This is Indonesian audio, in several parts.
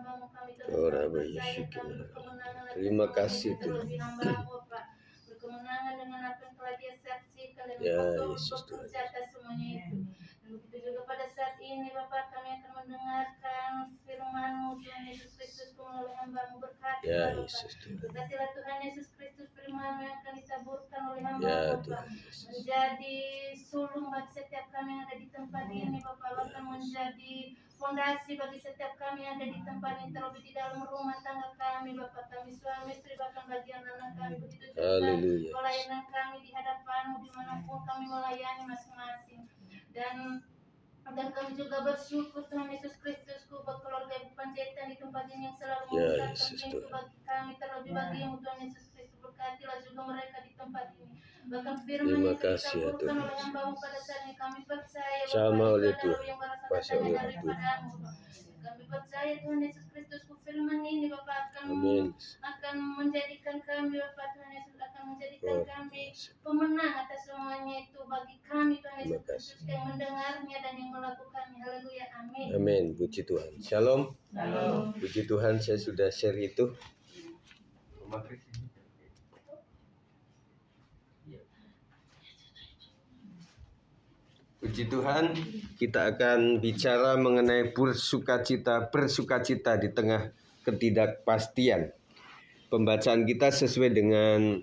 hamba-Mu, kami terus Ora percaya baik. kami berkemenangan atas Terima semua kasih itu terlebih Tuhan. hamba-Mu Bapak, berkemenangan dengan apa yang telah Dia saksikan dan Ya Engkau turut Yesus Tuhan. bekerja atas semuanya itu. Dan begitu juga pada saat ini Bapak, kami akan mendengarkan firman-Mu Tuhan Yesus Kristus melalui hamba-Mu. Berkatilah Ya Bapak, Yesus Tuhan. berkatilah Tuhan Yesus Kristus, firman-Mu yang akan ditaburkan oleh Ya hamba-Mu Bapak, Tuhan Yesus. menjadi sulung bagi setiap kami yang ada di tempat ini Bapak, bahkan menjadi fondasi bagi setiap kami yang ada di tempat ini, terlebih di dalam rumah tangga kami Bapak, kami suami istri bahkan bagi anak-anak kami, begitu juga Haleluya. pelayanan kami di hadapan-Mu dimanapun kami melayani masing-masing. Dan kami juga bersyukur Tuhan Yesus Kristus buat keluarga Ibu Panjaitan di tempat ini yang selalu Ya membukakan Yesus pintu Tuhan. bagi kami, terlebih bagi-Mu Tuhan Yesus Kristus. Berkatilah juga mereka di tempat ini. Bahkan firman Terima yang kasih ya ditaburkan Tuhan. oleh hamba-Mu pada saat ini, kami percaya Sama Bapak oleh itu adalah Tuhan. yang berasal Kuasa datangnya oleh Tuhan. daripada-Mu. Kami percaya Tuhan Yesus Kristus, firman ini Bapak Amin. akan menjadikan kami Bapak, Tuhan Yesus akan menjadikan Oh, kami pemenang atas semuanya itu bagi kami Tuhan Yesus Terima kasih. Kristus yang mendengarnya dan yang melakukannya. Haleluya, amin. Amin. Puji Tuhan. Shalom. Shalom. Puji Tuhan, saya sudah share itu. Puji Tuhan, kita akan bicara mengenai bersukacita di tengah ketidakpastian. Pembacaan kita sesuai dengan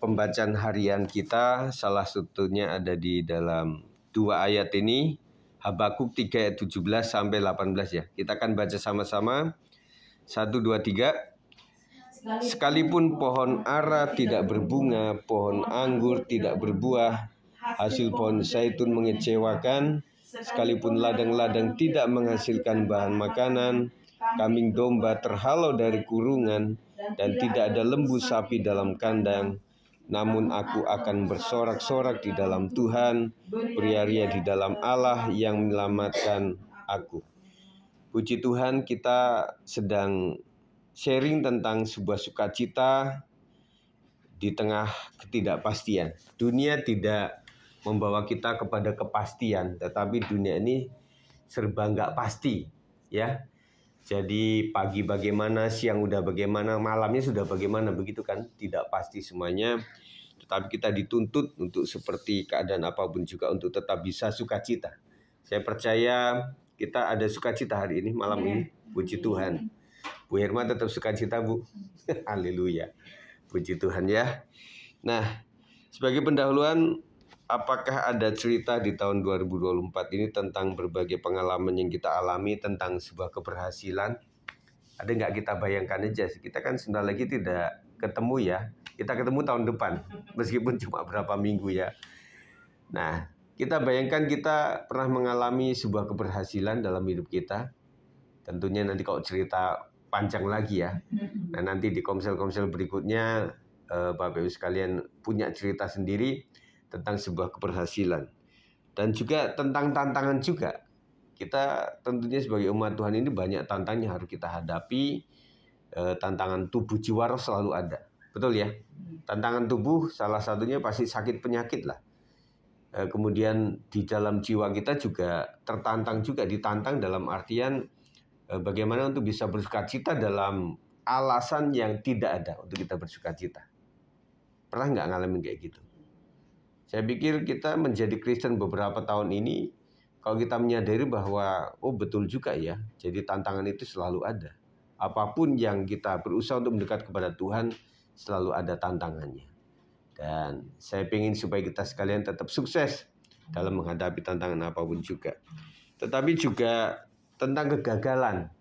pembacaan harian kita, salah satunya ada di dalam 2 ayat ini, Habakuk 3 ayat 17 sampai 18 ya. Kita akan baca sama-sama. 1, 2, 3. Sekalipun pohon ara tidak berbunga, pohon anggur tidak berbuah, hasil pohon zaitun mengecewakan, sekalipun ladang-ladang tidak menghasilkan bahan makanan, kambing domba terhalau dari kurungan, dan tidak ada lembu sapi dalam kandang, namun aku akan bersorak-sorak di dalam Tuhan, beria-ria di dalam Allah yang menyelamatkan aku. Puji Tuhan, kita sedang sharing tentang sebuah sukacita di tengah ketidakpastian. Dunia tidak membawa kita kepada kepastian, tetapi dunia ini serba nggak pasti, ya. Jadi pagi bagaimana, siang udah bagaimana, malamnya sudah bagaimana, begitu kan? Tidak pasti semuanya. Tetapi kita dituntut untuk seperti keadaan apapun juga untuk tetap bisa sukacita. Saya percaya kita ada sukacita hari ini, malam ini. Puji Tuhan. Bu Herma tetap sukacita, Bu. Haleluya. Puji Tuhan ya. Nah, sebagai pendahuluan, apakah ada cerita di tahun 2024 ini tentang berbagai pengalaman yang kita alami tentang sebuah keberhasilan? Ada nggak kita bayangkan aja? Kita kan sebentar lagi tidak ketemu ya. Kita ketemu tahun depan, meskipun cuma berapa minggu ya. Nah, kita bayangkan kita pernah mengalami sebuah keberhasilan dalam hidup kita. Tentunya nanti kalau cerita panjang lagi ya. Nah, nanti di komsel-komsel berikutnya Bapak Ibu sekalian punya cerita sendiri tentang sebuah keberhasilan. Dan juga tentang tantangan juga. Kita tentunya sebagai umat Tuhan ini banyak tantangan yang harus kita hadapi. Tantangan tubuh jiwa roh selalu ada. Betul ya? Tantangan tubuh salah satunya pasti sakit penyakit lah. Kemudian di dalam jiwa kita juga ditantang dalam artian bagaimana untuk bisa bersukacita dalam alasan yang tidak ada untuk kita bersukacita. Pernah nggak ngalamin kayak gitu? Saya pikir kita menjadi Kristen beberapa tahun ini, kalau kita menyadari bahwa, oh betul juga ya, jadi tantangan itu selalu ada. Apapun yang kita berusaha untuk mendekat kepada Tuhan, selalu ada tantangannya. Dan saya ingin supaya kita sekalian tetap sukses dalam menghadapi tantangan apapun juga. Tetapi juga tentang kegagalan.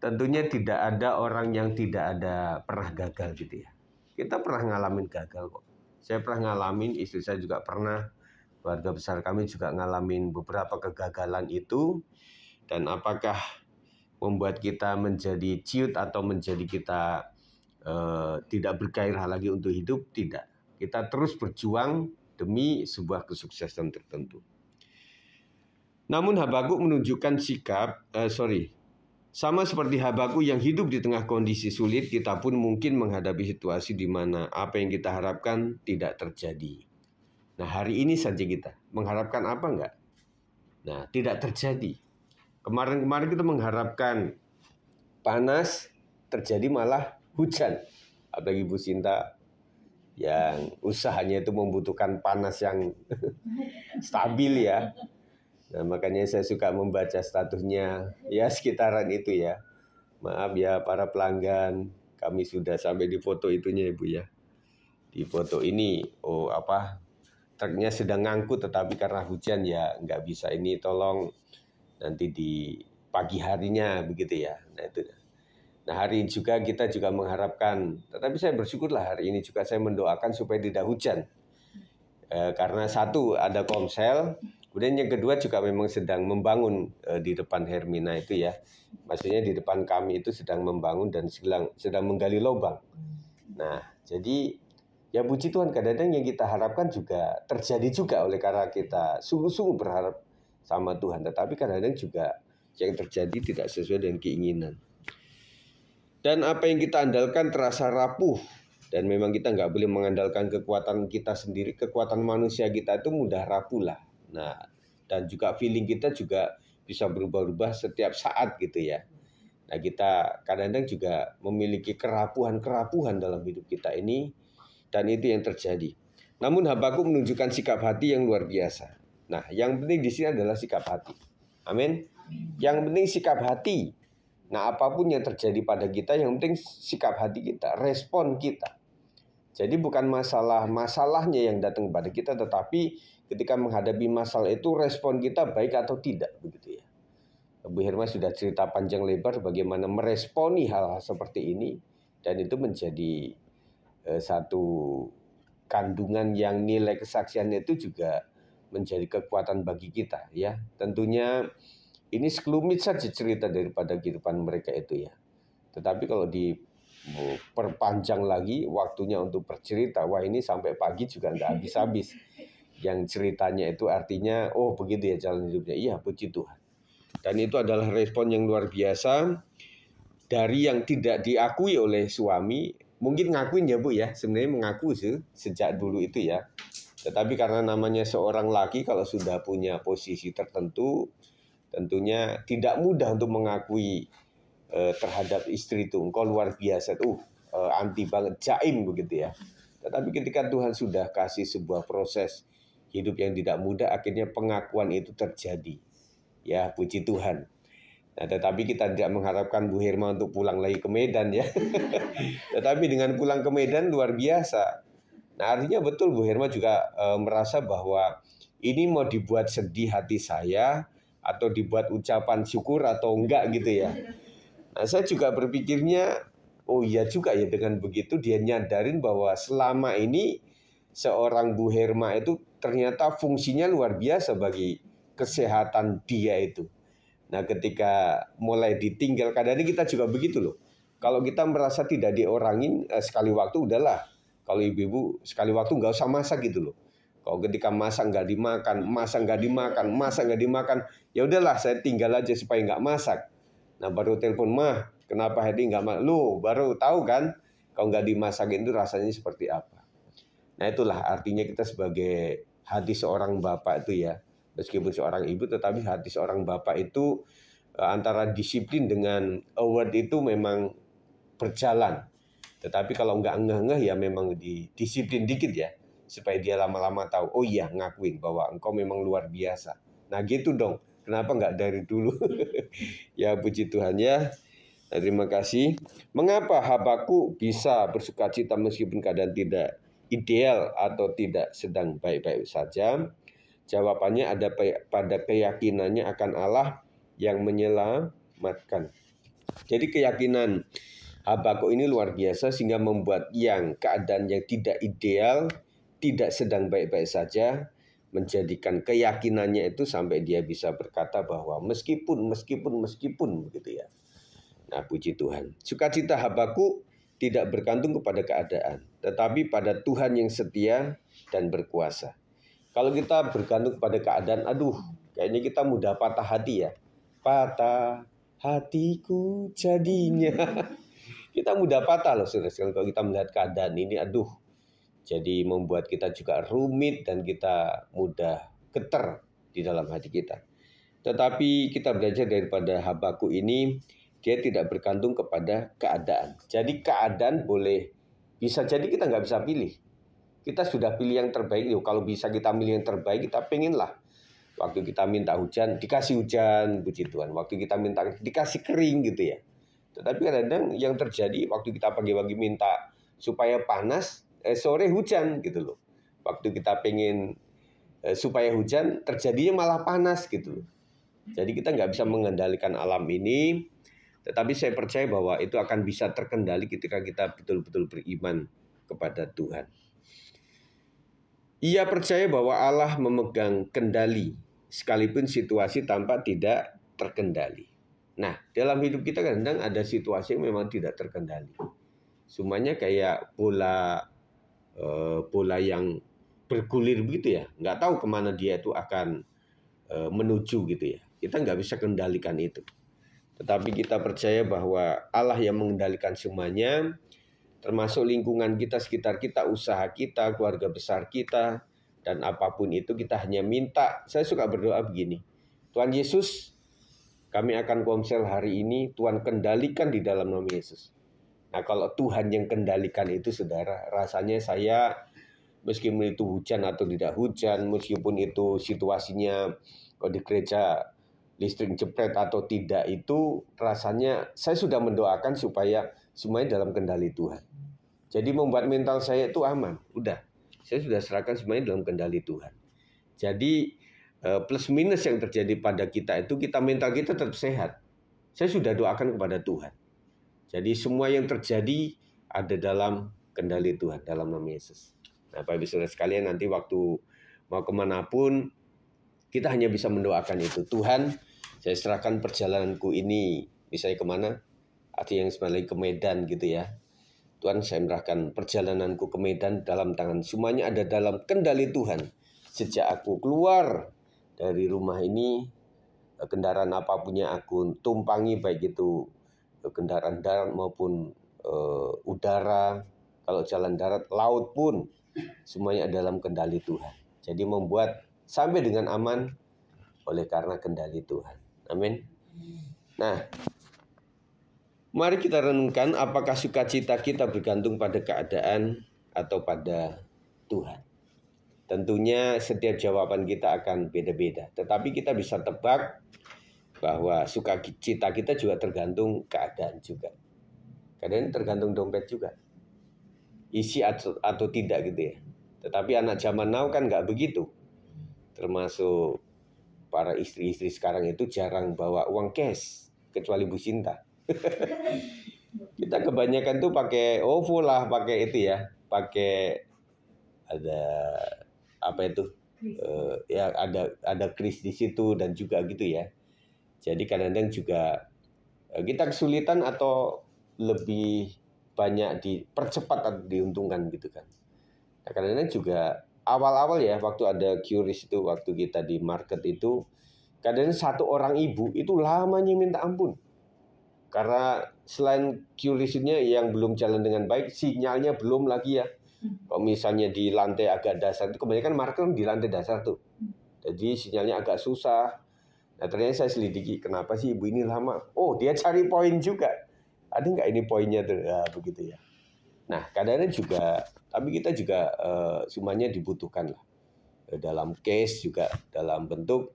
Tentunya tidak ada orang yang tidak ada pernah gagal gitu ya. Kita pernah ngalamin gagal kok. Saya pernah ngalamin, istri saya juga pernah, keluarga besar kami juga ngalamin beberapa kegagalan itu. Dan apakah membuat kita menjadi ciut atau menjadi kita tidak bergairah lagi untuk hidup? Tidak. Kita terus berjuang demi sebuah kesuksesan tertentu. Namun Habakuk menunjukkan sama seperti Habakuk yang hidup di tengah kondisi sulit, kita pun mungkin menghadapi situasi di mana apa yang kita harapkan tidak terjadi. Nah, hari ini saja kita mengharapkan apa enggak? Nah, tidak terjadi. Kemarin-kemarin kita mengharapkan panas, terjadi malah hujan. Apalagi Bu Sinta yang usahanya itu membutuhkan panas yang stabil ya. Nah, makanya saya suka membaca statusnya ya sekitaran itu ya. Maaf ya para pelanggan, kami sudah sampai di foto itunya Ibu ya. Di foto ini, truknya sedang ngangkut tetapi karena hujan ya nggak bisa, ini tolong nanti di pagi harinya begitu ya. Nah itu. Nah hari ini juga kita juga mengharapkan, tetapi saya bersyukurlah hari ini juga saya mendoakan supaya tidak hujan. Karena satu ada Komsel, kemudian yang kedua juga memang sedang membangun di depan Hermina itu ya. Maksudnya di depan kami itu sedang membangun dan sedang menggali lubang. Nah jadi ya puji Tuhan, kadang-kadang yang kita harapkan juga terjadi juga oleh karena kita sungguh-sungguh berharap sama Tuhan. Tetapi kadang-kadang juga yang terjadi tidak sesuai dengan keinginan. Dan apa yang kita andalkan terasa rapuh. Dan memang kita nggak boleh mengandalkan kekuatan kita sendiri. Kekuatan manusia kita itu mudah rapuh lah. Nah, dan juga feeling kita juga bisa berubah-ubah setiap saat gitu ya. Nah kita kadang-kadang juga memiliki kerapuhan-kerapuhan dalam hidup kita ini. Dan itu yang terjadi. Namun Habakuk menunjukkan sikap hati yang luar biasa. Nah, yang penting di sini adalah sikap hati. Amin. Yang penting sikap hati. Nah, apapun yang terjadi pada kita, yang penting sikap hati kita, respon kita. Jadi bukan masalahnya yang datang kepada kita, tetapi ketika menghadapi masalah itu respon kita baik atau tidak, begitu ya. Bu Herma sudah cerita panjang lebar bagaimana meresponi hal-hal seperti ini, dan itu menjadi satu kandungan yang nilai kesaksiannya itu juga menjadi kekuatan bagi kita ya. Tentunya ini sekelumit saja cerita daripada kehidupan mereka itu ya. Tetapi kalau diperpanjang lagi waktunya untuk bercerita, wah ini sampai pagi juga nggak habis-habis. Yang ceritanya itu artinya, oh begitu ya jalan hidupnya. Iya, puji Tuhan. Dan itu adalah respon yang luar biasa dari yang tidak diakui oleh suami. Mungkin ngakuin ya Bu ya, sebenarnya mengaku sih sejak dulu itu ya. Tetapi karena namanya seorang laki kalau sudah punya posisi tertentu, tentunya tidak mudah untuk mengakui terhadap istri itu. Engkau luar biasa tuh, anti banget, jaim begitu ya. Tetapi ketika Tuhan sudah kasih sebuah proses hidup yang tidak mudah, akhirnya pengakuan itu terjadi. Ya, puji Tuhan. Nah, tetapi kita tidak mengharapkan Bu Herma untuk pulang lagi ke Medan ya. Tetapi dengan pulang ke Medan luar biasa. Nah, artinya betul Bu Herma juga merasa bahwa ini mau dibuat sedih hati saya atau dibuat ucapan syukur atau enggak gitu ya. Nah, saya juga berpikirnya, oh iya juga ya, dengan begitu dia nyadarin bahwa selama ini seorang Bu Herma itu ternyata fungsinya luar biasa bagi kesehatan dia itu. Nah ketika mulai ditinggal, kadang-kadang kita juga begitu loh. Kalau kita merasa tidak diorangin sekali waktu udahlah. Kalau ibu-ibu sekali waktu nggak usah masak gitu loh. Kalau ketika masak nggak dimakan, ya udahlah saya tinggal aja supaya nggak masak. Nah baru telepon, mah kenapa hari nggak masak? Lu baru tahu kan kalau nggak dimasakin itu rasanya seperti apa. Nah itulah artinya kita sebagai hati seorang bapak itu ya. Meskipun seorang ibu, tetapi hati seorang bapak itu antara disiplin dengan award itu memang berjalan. Tetapi kalau nggak ngeh-ngeh ya memang disiplin dikit ya. Supaya dia lama-lama tahu, oh iya ngakuin bahwa engkau memang luar biasa. Nah gitu dong, kenapa nggak dari dulu? Ya puji Tuhan ya. Nah, terima kasih. Mengapa Habakuk bisa bersukacita meskipun keadaan tidak ideal atau tidak sedang baik-baik saja? Jawabannya ada pada keyakinannya akan Allah yang menyelamatkan. Jadi keyakinan Habakuk ini luar biasa sehingga membuat yang keadaan yang tidak ideal, tidak sedang baik-baik saja, menjadikan keyakinannya itu sampai dia bisa berkata bahwa meskipun begitu ya. Nah puji Tuhan. Sukacita Habakuk tidak bergantung kepada keadaan, tetapi pada Tuhan yang setia dan berkuasa. Kalau kita bergantung pada keadaan, aduh, kayaknya kita mudah patah hati ya. Patah hatiku jadinya. Kita mudah patah loh, saudara-saudara, kalau kita melihat keadaan ini, aduh. Jadi membuat kita juga rumit dan kita mudah getar di dalam hati kita. Tetapi kita belajar daripada Habakuk ini, dia tidak bergantung kepada keadaan. Jadi keadaan bisa jadi kita nggak bisa pilih. Kita sudah pilih yang terbaik. Kalau bisa kita pilih yang terbaik, kita pengenlah. Waktu kita minta hujan, dikasih hujan, puji Tuhan. Waktu kita minta dikasih kering gitu ya. Tetapi kadang-kadang yang terjadi waktu kita pagi-pagi minta supaya panas, sore hujan gitu loh. Waktu kita pengen supaya hujan, terjadinya malah panas gitu loh. Jadi kita nggak bisa mengendalikan alam ini, tetapi saya percaya bahwa itu akan bisa terkendali ketika kita betul-betul beriman kepada Tuhan. Ia percaya bahwa Allah memegang kendali, sekalipun situasi tampak tidak terkendali. Nah, dalam hidup kita kadang ada situasi yang memang tidak terkendali. Semuanya kayak bola yang bergulir begitu ya, nggak tahu kemana dia itu akan menuju gitu ya. Kita nggak bisa kendalikan itu. Tetapi kita percaya bahwa Allah yang mengendalikan semuanya, termasuk lingkungan kita, sekitar kita, usaha kita, keluarga besar kita, dan apapun itu kita hanya minta. Saya suka berdoa begini, Tuhan Yesus, kami akan komsel hari ini, Tuhan kendalikan di dalam nama Yesus. Nah kalau Tuhan yang kendalikan itu saudara, rasanya saya meskipun itu hujan atau tidak hujan, meskipun itu situasinya kalau di gereja listrik jepret atau tidak, itu rasanya saya sudah mendoakan supaya semuanya dalam kendali Tuhan. Jadi membuat mental saya itu aman. Udah, saya sudah serahkan semuanya dalam kendali Tuhan. Jadi plus minus yang terjadi pada kita itu mental kita tetap sehat. Saya sudah doakan kepada Tuhan. Jadi semua yang terjadi ada dalam kendali Tuhan, dalam nama Yesus. Nah Bapak Ibu Saudara sekalian, nanti waktu mau kemanapun kita hanya bisa mendoakan itu. Tuhan, saya serahkan perjalananku ini, misalnya kemana? Artinya yang sebenarnya ke Medan gitu ya. Tuhan, saya menyerahkan perjalananku ke Medan dalam tangan. Semuanya ada dalam kendali Tuhan. Sejak aku keluar dari rumah ini, kendaraan apapun yang aku tumpangi, baik itu kendaraan darat maupun udara, kalau jalan darat, laut pun, semuanya dalam kendali Tuhan. Jadi membuat sampai dengan aman oleh karena kendali Tuhan. Amin. Nah, mari kita renungkan apakah sukacita kita bergantung pada keadaan atau pada Tuhan. Tentunya setiap jawaban kita akan beda-beda. Tetapi kita bisa tebak bahwa sukacita kita juga tergantung keadaan juga. Kadang tergantung dompet juga. Isi atau tidak gitu ya. Tetapi anak zaman now kan nggak begitu. Termasuk para istri-istri sekarang itu jarang bawa uang cash. Kecuali Bu Sinta. Kita kebanyakan tuh pakai OVO lah, pakai itu ya. Pakai ada apa itu? Ya ada kris di situ dan juga gitu ya. Jadi kadang-kadang juga kita kesulitan atau lebih banyak dipercepat atau diuntungkan gitu kan. Nah, kadang-kadang juga awal-awal ya waktu ada QRIS itu, waktu kita di market itu, kadang-kadang satu orang ibu itu lamanya minta ampun. Karena selain QRIS-nya yang belum jalan dengan baik, sinyalnya belum lagi ya. Kalau misalnya di lantai agak dasar itu, kebanyakan market di lantai dasar tuh. Jadi sinyalnya agak susah. Nah ternyata saya selidiki, kenapa sih ibu ini lama? Oh dia cari poin juga. Ada nggak ini poinnya tuh? Nah, begitu ya. Nah kadang-kadang juga, tapi kita juga semuanya dibutuhkan lah. Dalam case juga, dalam bentuk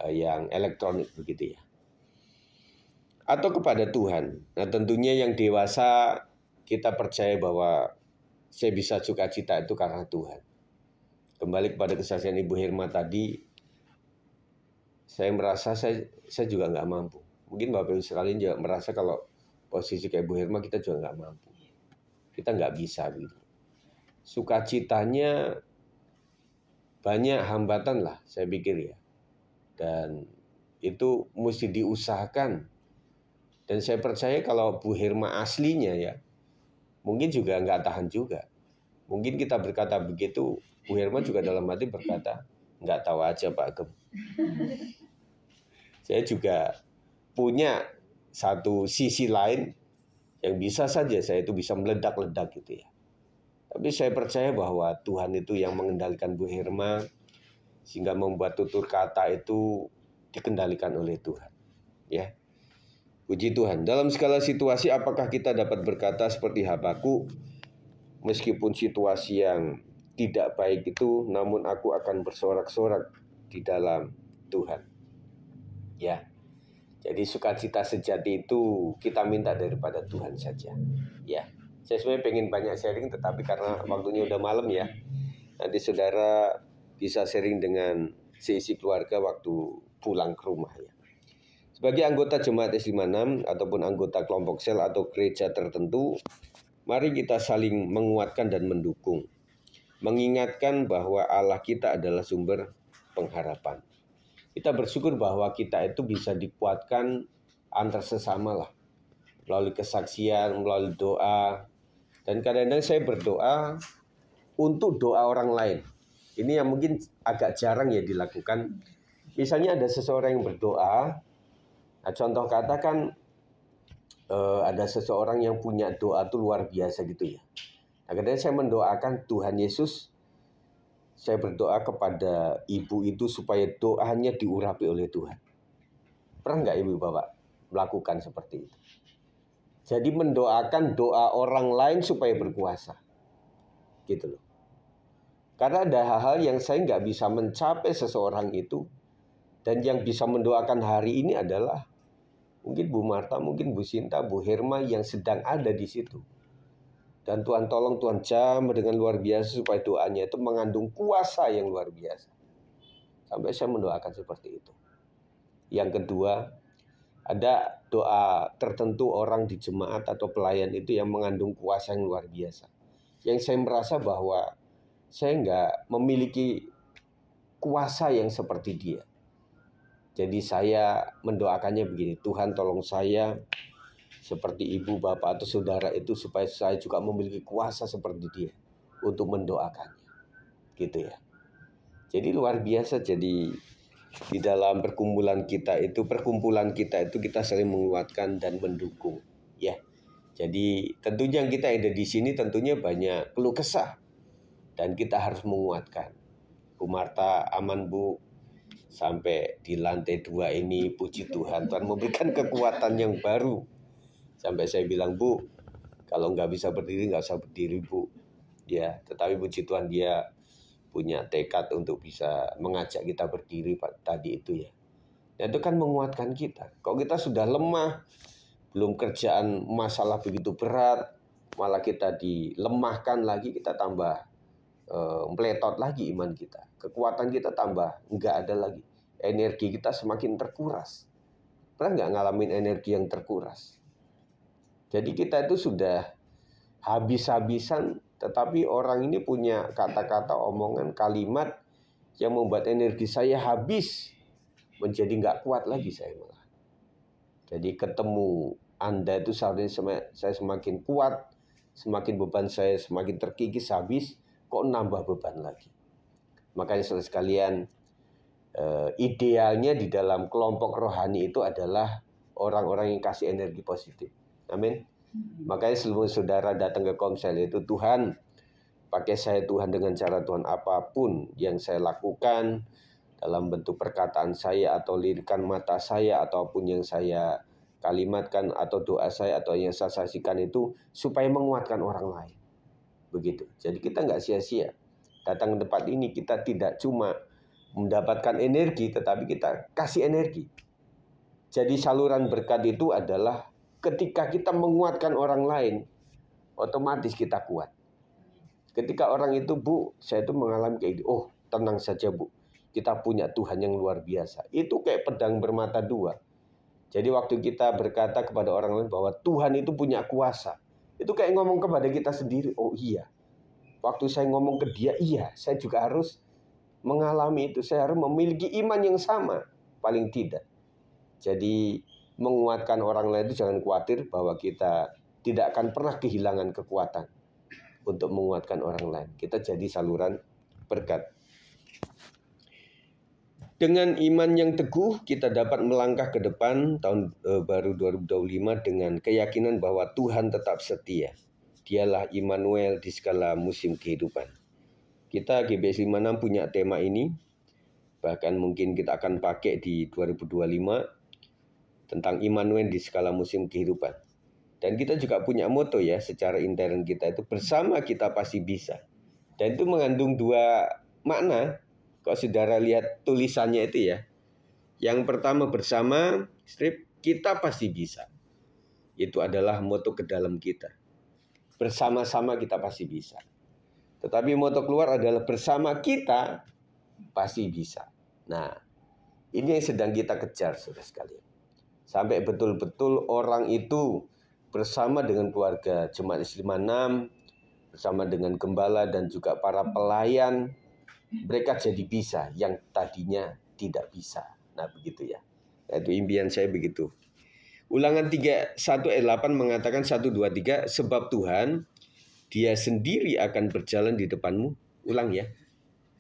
yang elektronik begitu ya. Atau kepada Tuhan. Nah tentunya yang dewasa kita percaya bahwa saya bisa sukacita itu karena Tuhan. Kembali kepada kesaksian Ibu Herma tadi, saya merasa saya juga nggak mampu. Mungkin Bapak Ibu sekalian juga merasa kalau posisi kayak Ibu Herma kita juga nggak mampu. Kita nggak bisa gitu. Sukacitanya banyak hambatan lah saya pikir ya. Dan itu mesti diusahakan. Dan saya percaya kalau Bu Herma aslinya ya, mungkin juga nggak tahan juga. Mungkin kita berkata begitu, Bu Herma juga dalam hati berkata, nggak tahu aja Pak Agem. Saya juga punya satu sisi lain yang bisa saja saya itu bisa meledak-ledak gitu ya. Tapi saya percaya bahwa Tuhan itu yang mengendalikan Bu Herma, sehingga membuat tutur kata itu dikendalikan oleh Tuhan. Ya. Puji Tuhan. Dalam segala situasi apakah kita dapat berkata seperti Habakuk, meskipun situasi yang tidak baik itu, namun aku akan bersorak-sorak di dalam Tuhan. Ya. Jadi sukacita sejati itu kita minta daripada Tuhan saja. Ya. Saya sebenarnya pengen banyak sharing, tetapi karena waktunya udah malam ya, nanti saudara bisa sharing dengan seisi keluarga waktu pulang ke rumah ya. Sebagai anggota jemaat S56 ataupun anggota kelompok sel atau gereja tertentu, mari kita saling menguatkan dan mendukung. Mengingatkan bahwa Allah kita adalah sumber pengharapan. Kita bersyukur bahwa kita itu bisa dikuatkan antar sesama lah. Melalui kesaksian, melalui doa. Dan kadang-kadang saya berdoa untuk doa orang lain. Ini yang mungkin agak jarang ya dilakukan. Misalnya ada seseorang yang berdoa. Nah, contoh katakan ada seseorang yang punya doa itu luar biasa gitu ya. Nah, kadang saya mendoakan Tuhan Yesus, saya berdoa kepada ibu itu supaya doanya diurapi oleh Tuhan. Pernah nggak ibu bapak melakukan seperti itu? Jadi mendoakan doa orang lain supaya berkuasa. Gitu loh. Karena ada hal-hal yang saya nggak bisa mencapai seseorang itu. Dan yang bisa mendoakan hari ini adalah mungkin Bu Marta, mungkin Bu Sinta, Bu Herma yang sedang ada di situ. Dan Tuhan tolong, Tuhan jamah dengan luar biasa supaya doanya itu mengandung kuasa yang luar biasa. Sampai saya mendoakan seperti itu. Yang kedua, ada doa tertentu orang di jemaat atau pelayan itu yang mengandung kuasa yang luar biasa. Yang saya merasa bahwa saya nggak memiliki kuasa yang seperti dia. Jadi saya mendoakannya begini, Tuhan tolong saya seperti ibu, bapak atau saudara itu supaya saya juga memiliki kuasa seperti dia untuk mendoakannya. Gitu ya. Jadi luar biasa, jadi di dalam perkumpulan kita itu kita saling menguatkan dan mendukung ya. Jadi tentunya yang kita ada di sini tentunya banyak keluh kesah dan kita harus menguatkan. Bu Marta aman Bu, sampai di lantai 2 ini puji Tuhan, Tuhan memberikan kekuatan yang baru. Sampai saya bilang, Bu, kalau nggak bisa berdiri, nggak usah berdiri, Bu. Ya, tetapi puji Tuhan dia punya tekad untuk bisa mengajak kita berdiri tadi itu ya. Dan itu kan menguatkan kita. Kalau kita sudah lemah, belum kerjaan masalah begitu berat, malah kita dilemahkan lagi, kita tambah meletot lagi iman kita. Kekuatan kita tambah nggak ada lagi. Energi kita semakin terkuras. Pernah nggak ngalamin energi yang terkuras? Jadi kita itu sudah habis-habisan, tetapi orang ini punya kata-kata, omongan, kalimat yang membuat energi saya habis, menjadi nggak kuat lagi saya malah. Jadi ketemu Anda itu seharusnya saya semakin kuat, semakin beban saya semakin terkikis habis, kok nambah beban lagi. Makanya saudara sekalian, idealnya di dalam kelompok rohani itu adalah orang-orang yang kasih energi positif. Amin. Makanya sebelum saudara datang ke komsel itu, Tuhan pakai saya Tuhan dengan cara Tuhan, apapun yang saya lakukan dalam bentuk perkataan saya atau lirikan mata saya ataupun yang saya kalimatkan atau doa saya atau yang saya saksikan itu supaya menguatkan orang lain. Begitu. Jadi kita nggak sia-sia datang ke tempat ini, kita tidak cuma mendapatkan energi tetapi kita kasih energi. Jadi saluran berkat itu adalah ketika kita menguatkan orang lain, otomatis kita kuat. Ketika orang itu, Bu, saya itu mengalami kayak gitu. Oh, tenang saja Bu, kita punya Tuhan yang luar biasa. Itu kayak pedang bermata dua. Jadi waktu kita berkata kepada orang lain bahwa Tuhan itu punya kuasa, itu kayak ngomong kepada kita sendiri, oh iya. Waktu saya ngomong ke dia, iya, saya juga harus mengalami itu. Saya harus memiliki iman yang sama, paling tidak. Jadi menguatkan orang lain itu jangan khawatir bahwa kita tidak akan pernah kehilangan kekuatan untuk menguatkan orang lain. Kita jadi saluran berkat. Dengan iman yang teguh, kita dapat melangkah ke depan tahun baru 2025 dengan keyakinan bahwa Tuhan tetap setia. Dialah Immanuel di segala musim kehidupan. Kita GBS 56 punya tema ini, Bahkan mungkin kita akan pakai di 2025 tentang Immanuel di skala musim kehidupan. Dan kita juga punya moto ya, secara intern kita itu bersama kita pasti bisa. Dan itu mengandung dua makna. Kalau saudara lihat tulisannya itu ya. Yang pertama bersama, strip, kita pasti bisa. Itu adalah moto ke dalam kita. Bersama-sama kita pasti bisa. Tetapi moto keluar adalah bersama kita pasti bisa. Nah, ini yang sedang kita kejar, saudara sekalian. Sampai betul-betul orang itu bersama dengan keluarga Jemaat Islam 6, bersama dengan gembala dan juga para pelayan, mereka jadi bisa yang tadinya tidak bisa. Nah, begitu ya. Itu impian saya begitu. Ulangan 31 ayat 8 mengatakan 1, 2, 3, sebab Tuhan Dia sendiri akan berjalan di depanmu. Ulang ya.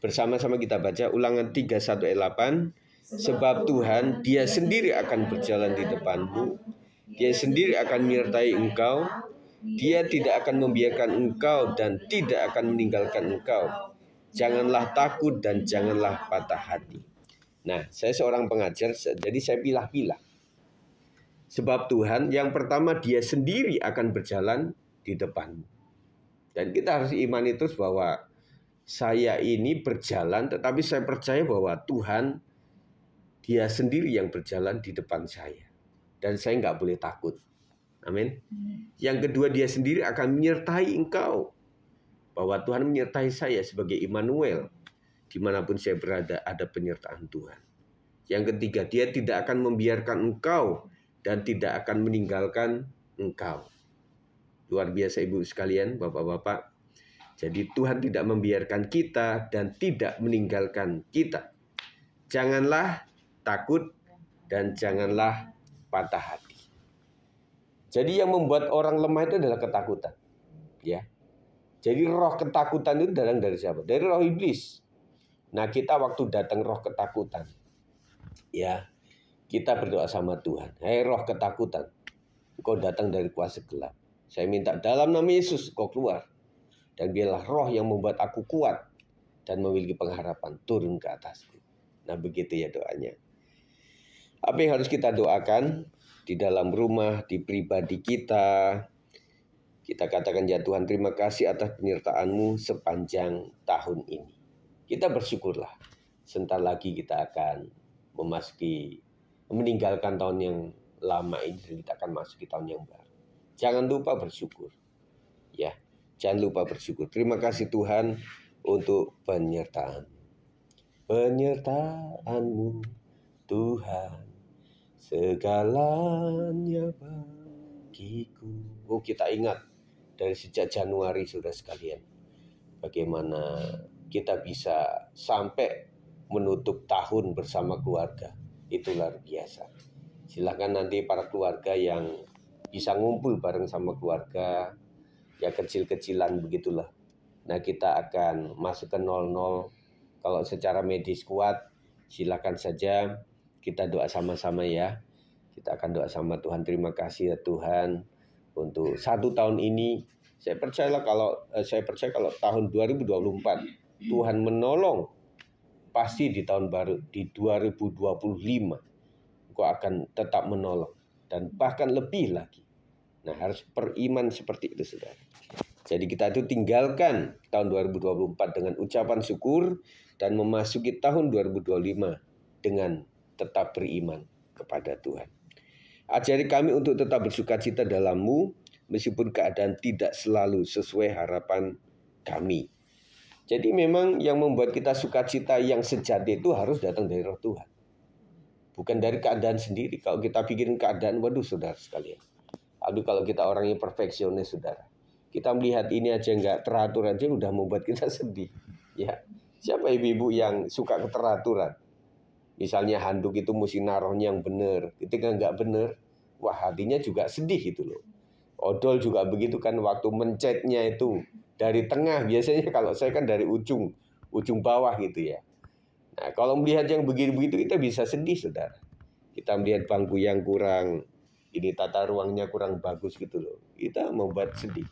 Bersama-sama kita baca Ulangan 31 ayat 8. Sebab Tuhan Dia sendiri akan berjalan di depanmu. Dia sendiri akan menyertai engkau. Dia tidak akan membiarkan engkau dan tidak akan meninggalkan engkau. Janganlah takut dan janganlah patah hati. Nah, saya seorang pengajar, jadi saya pilah-pilah. Sebab Tuhan yang pertama Dia sendiri akan berjalan di depanmu. Dan kita harus imani terus bahwa saya ini berjalan, tetapi saya percaya bahwa Tuhan Dia sendiri yang berjalan di depan saya. Dan saya nggak boleh takut. Amin. Yang kedua, Dia sendiri akan menyertai engkau. Bahwa Tuhan menyertai saya sebagai Immanuel. Dimanapun saya berada, ada penyertaan Tuhan. Yang ketiga, Dia tidak akan membiarkan engkau dan tidak akan meninggalkan engkau. Luar biasa ibu sekalian, bapak-bapak. Jadi Tuhan tidak membiarkan kita dan tidak meninggalkan kita. Janganlah takut dan janganlah patah hati. Jadi yang membuat orang lemah itu adalah ketakutan. Ya. Jadi roh ketakutan itu datang dari siapa? Dari roh iblis. Nah, kita waktu datang roh ketakutan, ya, kita berdoa sama Tuhan. Hai roh ketakutan, engkau datang dari kuasa gelap. Saya minta dalam nama Yesus kau keluar. Dan biarlah roh yang membuat aku kuat dan memiliki pengharapan turun ke atasku. Nah, begitu ya doanya. Apa yang harus kita doakan di dalam rumah, di pribadi kita? Kita katakan ya Tuhan, terima kasih atas penyertaan-Mu sepanjang tahun ini. Kita bersyukurlah. Sebentar lagi kita akan meninggalkan tahun yang lama ini dan kita akan masuk ke tahun yang baru. Jangan lupa bersyukur. Ya, jangan lupa bersyukur. Terima kasih Tuhan untuk penyertaan. Penyertaan-Mu Tuhan segalanya bagiku. Oh, kita ingat dari sejak Januari saudara sekalian, bagaimana kita bisa sampai menutup tahun bersama keluarga. Itu luar biasa. Silakan nanti para keluarga yang bisa ngumpul bareng sama keluarga, ya kecil-kecilan begitulah. Nah, kita akan masuk ke 00. Kalau secara medis kuat, silakan saja kita doa sama-sama ya. Kita akan doa sama Tuhan. Terima kasih ya Tuhan untuk 1 tahun ini. Saya percaya kalau tahun 2024 Tuhan menolong, pasti di tahun baru di 2025 Engkau akan tetap menolong dan bahkan lebih lagi. Nah, harus beriman seperti itu saudara. Jadi kita itu tinggalkan tahun 2024 dengan ucapan syukur dan memasuki tahun 2025 dengan tetap beriman kepada Tuhan. Ajari kami untuk tetap bersukacita dalam-Mu meskipun keadaan tidak selalu sesuai harapan kami. Jadi memang yang membuat kita sukacita yang sejati itu harus datang dari roh Tuhan. Bukan dari keadaan sendiri. Kalau kita pikirin keadaan, waduh saudara sekalian. Aduh kalau kita orangnya perfeksionis saudara. Kita melihat ini aja nggak teratur aja udah membuat kita sedih. Ya, siapa ibu-ibu yang suka keteraturan? Misalnya handuk itu mesti naruhnya yang benar. Ketika nggak benar, wah hatinya juga sedih itu loh. Odol juga begitu kan, waktu mencetnya itu dari tengah. Biasanya kalau saya kan dari ujung bawah gitu ya. Nah, kalau melihat yang begitu-begitu kita bisa sedih saudara. Kita melihat bangku yang kurang, ini tata ruangnya kurang bagus gitu loh. Kita membuat sedih.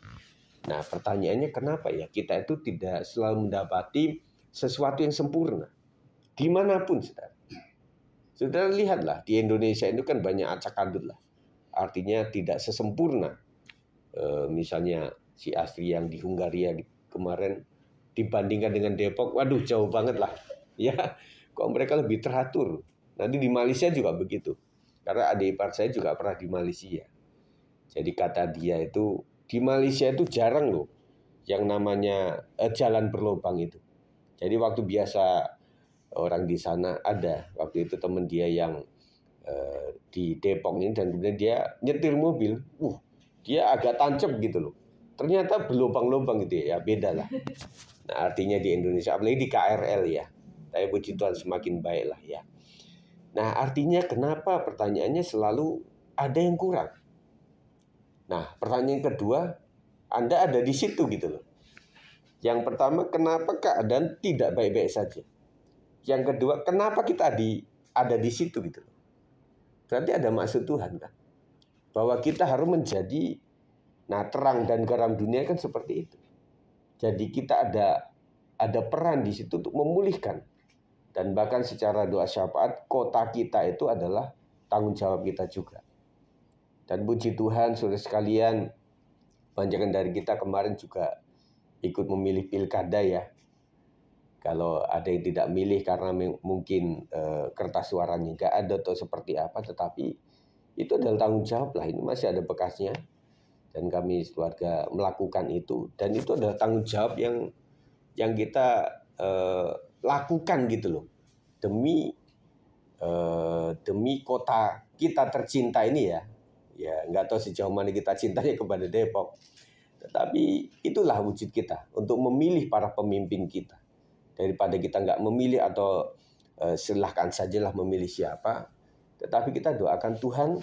Nah, pertanyaannya kenapa ya kita itu tidak selalu mendapati sesuatu yang sempurna. dimanapun, saudara. Saudara lihatlah, di Indonesia itu kan banyak acak adut lah. Artinya tidak sesempurna. Misalnya si Astri yang di Hungaria kemarin dibandingkan dengan Depok, waduh jauh banget lah. Ya, kok mereka lebih teratur. Nanti di Malaysia juga begitu. Karena adik ipar saya juga pernah di Malaysia. Jadi kata dia itu, di Malaysia itu jarang loh yang namanya jalan berlubang itu. Jadi waktu biasa orang di sana ada, waktu itu teman dia yang di Depok ini, dan kemudian dia nyetir mobil, dia agak tancap gitu loh. Ternyata berlubang-lubang gitu ya, beda lah. Nah artinya di Indonesia, apalagi di KRL ya, tapi puji Tuhan semakin baik lah ya. Nah artinya kenapa pertanyaannya selalu ada yang kurang. Nah, pertanyaan kedua, Anda ada di situ gitu loh. Yang pertama, kenapa keadaan tidak baik-baik saja? Yang kedua, kenapa kita ada di situ gitu loh. Berarti ada maksud Tuhan kan? Bahwa kita harus menjadi terang dan garam dunia kan seperti itu. Jadi kita ada peran di situ untuk memulihkan. Dan bahkan secara doa syafaat, kota kita itu adalah tanggung jawab kita juga. Dan puji Tuhan, saudara sekalian, banyak dari kita kemarin juga ikut memilih pilkada ya. Kalau ada yang tidak milih karena mungkin kertas suaranya nggak ada atau seperti apa, tetapi itu adalah tanggung jawab lah. Ini masih ada bekasnya. Dan kami keluarga melakukan itu. Dan itu adalah tanggung jawab yang kita lakukan gitu loh. Demi kota kita tercinta ini ya. Ya, nggak tahu sejauh mana kita cintanya kepada Depok. Tetapi itulah wujud kita untuk memilih para pemimpin kita. Daripada kita nggak memilih atau silahkan sajalah memilih siapa. Tetapi kita doakan Tuhan,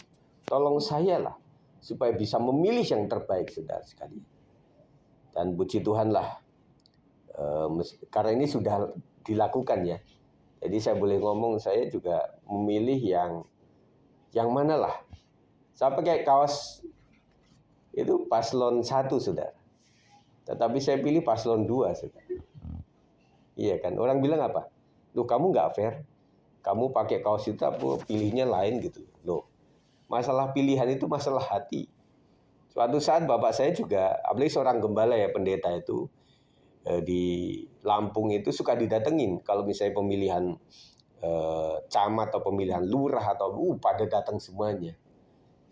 tolong saya lah supaya bisa memilih yang terbaik, saudara sekalian. Dan puji Tuhan lah, karena ini sudah dilakukan ya. Jadi saya boleh ngomong, saya juga memilih yang mana lah. Saya pakai kaos itu paslon 1, saudara. Tetapi saya pilih paslon 2, saudara. Iya kan, orang bilang apa? Loh, kamu nggak fair. Kamu pakai kaos itu, aku pilihnya lain gitu. Loh, masalah pilihan itu masalah hati. Suatu saat bapak saya juga, apalagi seorang gembala ya, pendeta itu, di Lampung itu suka didatengin. Kalau misalnya pemilihan camat atau pemilihan lurah atau pada datang semuanya.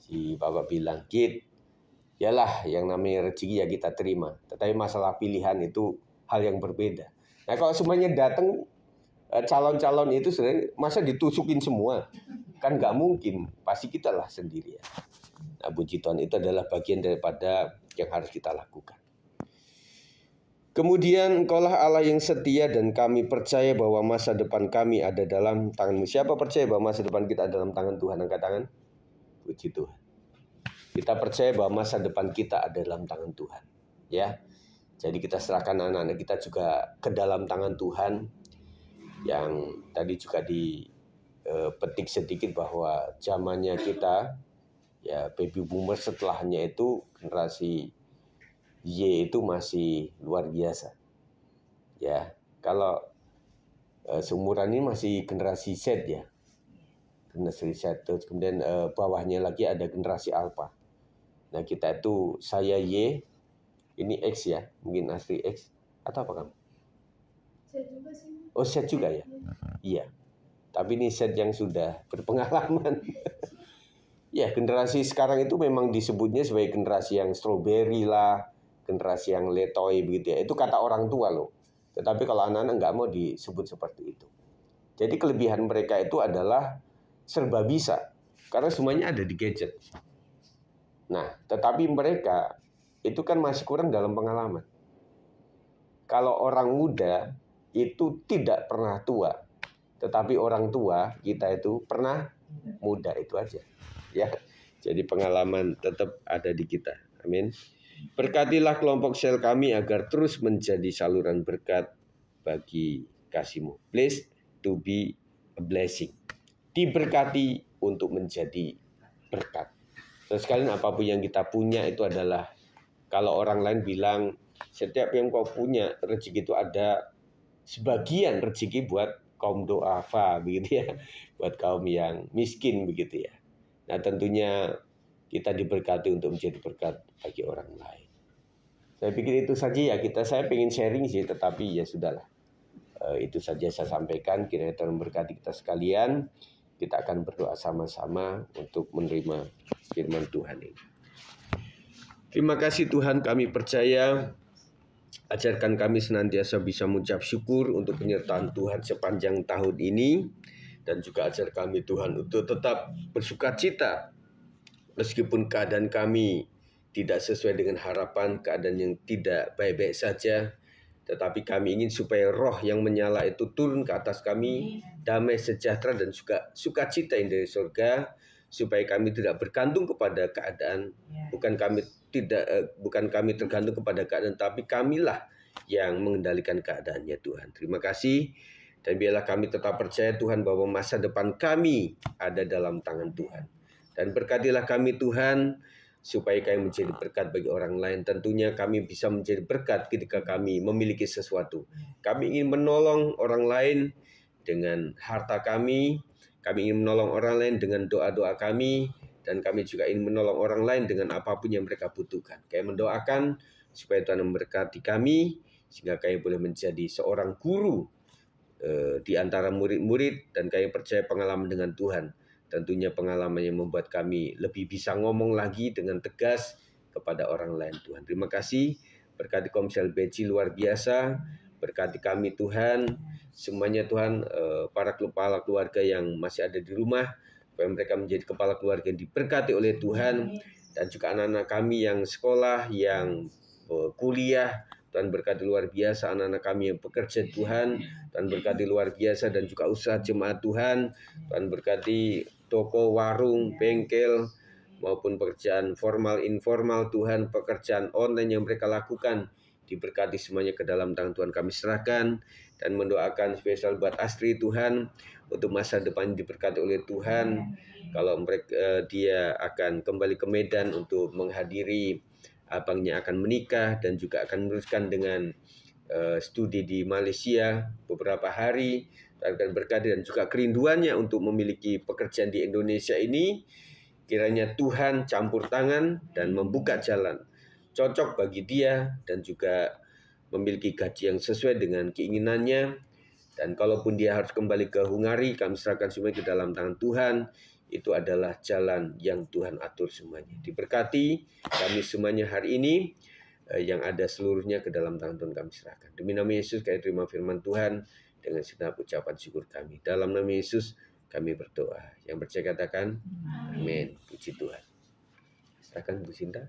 Si bapak bilang, Kit, yalah yang namanya rezeki ya kita terima. Tetapi masalah pilihan itu hal yang berbeda. Nah kalau semuanya datang, calon-calon itu sebenarnya masa ditusukin semua? Kan nggak mungkin, pasti kita lah sendirian. Nah puji Tuhan, itu adalah bagian daripada yang harus kita lakukan. Kemudian engkaulah Allah yang setia dan kami percaya bahwa masa depan kami ada dalam tangan-Mu. Siapa percaya bahwa masa depan kita ada dalam tangan Tuhan? Angkat tangan. Puji Tuhan. Kita percaya bahwa masa depan kita ada dalam tangan Tuhan. Ya. Jadi kita serahkan anak-anak kita juga ke dalam tangan Tuhan. Yang tadi juga dipetik sedikit bahwa zamannya kita, ya baby boomer setelahnya itu generasi Y itu masih luar biasa. Ya, kalau seumuran ini masih generasi Z ya. Generasi Z, terus kemudian bawahnya lagi ada generasi Alpha. Nah, kita itu saya Y, ini X ya, mungkin Astri X atau apa kamu? Z juga sih. Oh, Z juga ya? Iya. Tapi ini Z yang sudah berpengalaman. Ya, generasi sekarang itu memang disebutnya sebagai generasi yang strawberry lah, generasi yang letoy begitu ya. Itu kata orang tua loh. Tetapi kalau anak-anak nggak mau disebut seperti itu. Jadi kelebihan mereka itu adalah serba bisa. Karena semuanya ada di gadget. Nah, tetapi mereka itu kan masih kurang dalam pengalaman. Kalau orang muda itu tidak pernah tua. Tetapi orang tua kita itu pernah muda, itu aja. Ya, jadi pengalaman tetap ada di kita. Amin. Berkatilah kelompok sel kami agar terus menjadi saluran berkat bagi kasih-Mu. Blessed to be a blessing. Diberkati untuk menjadi berkat. Terus sekalian apapun yang kita punya itu adalah, kalau orang lain bilang setiap yang kau punya rezeki itu ada sebagian rezeki buat kaum du'afa begitu ya, buat kaum yang miskin begitu ya. Nah tentunya kita diberkati untuk menjadi berkat bagi orang lain. Saya pikir itu saja ya, saya pengen sharing sih, tetapi ya sudahlah. Itu saja saya sampaikan, kiranya Tuhan memberkati kita sekalian. Kita akan berdoa sama-sama untuk menerima firman Tuhan ini. Terima kasih Tuhan, kami percaya. Ajarkan kami senantiasa bisa mengucap syukur untuk penyertaan Tuhan sepanjang tahun ini. Dan juga ajar kami Tuhan untuk tetap bersukacita meskipun keadaan kami tidak sesuai dengan harapan, keadaan yang tidak baik-baik saja. Tetapi kami ingin supaya roh yang menyala itu turun ke atas kami, damai sejahtera dan juga sukacita yang dari surga, supaya kami tidak bergantung kepada keadaan, bukan kami tergantung kepada keadaan, tapi kamilah yang mengendalikan keadaannya Tuhan. Terima kasih, dan biarlah kami tetap percaya Tuhan bahwa masa depan kami ada dalam tangan Tuhan. Dan berkatilah kami Tuhan, supaya kami menjadi berkat bagi orang lain. Tentunya kami bisa menjadi berkat ketika kami memiliki sesuatu. Kami ingin menolong orang lain dengan harta kami ingin menolong orang lain dengan doa-doa kami, dan kami juga ingin menolong orang lain dengan apapun yang mereka butuhkan. Kami mendoakan supaya Tuhan memberkati kami, sehingga kami boleh menjadi seorang guru di antara murid-murid, dan kami percaya pengalaman dengan Tuhan. Tentunya pengalaman yang membuat kami lebih bisa ngomong lagi dengan tegas kepada orang lain Tuhan. Terima kasih, berkati Komsel Beji luar biasa, berkati kami Tuhan, semuanya Tuhan, para kepala keluarga yang masih ada di rumah, supaya mereka menjadi kepala keluarga yang diberkati oleh Tuhan, dan juga anak-anak kami yang sekolah, yang kuliah, Tuhan berkati luar biasa, anak-anak kami yang bekerja Tuhan, Tuhan berkati luar biasa, dan juga usaha jemaat Tuhan, Tuhan berkati toko, warung, bengkel, maupun pekerjaan formal, informal Tuhan, pekerjaan online yang mereka lakukan, diberkati semuanya ke dalam tangan Tuhan kami serahkan, dan mendoakan spesial buat Astri Tuhan, untuk masa depan diberkati oleh Tuhan. Kalau dia akan kembali ke Medan untuk menghadiri abangnya akan menikah, dan juga akan meneruskan dengan studi di Malaysia beberapa hari, akan berkati, dan juga kerinduannya untuk memiliki pekerjaan di Indonesia ini, kiranya Tuhan campur tangan dan membuka jalan cocok bagi dia, dan juga memiliki gaji yang sesuai dengan keinginannya. Dan kalaupun dia harus kembali ke Hungari, kami serahkan semuanya ke dalam tangan Tuhan. Itu adalah jalan yang Tuhan atur semuanya. Diberkati kami semuanya hari ini, yang ada seluruhnya ke dalam tangan Tuhan kami serahkan. Demi nama Yesus kami terima firman Tuhan dengan segenap ucapan syukur kami. Dalam nama Yesus kami berdoa. Yang percaya katakan amin. Puji Tuhan. Serahkan Bu Sinta.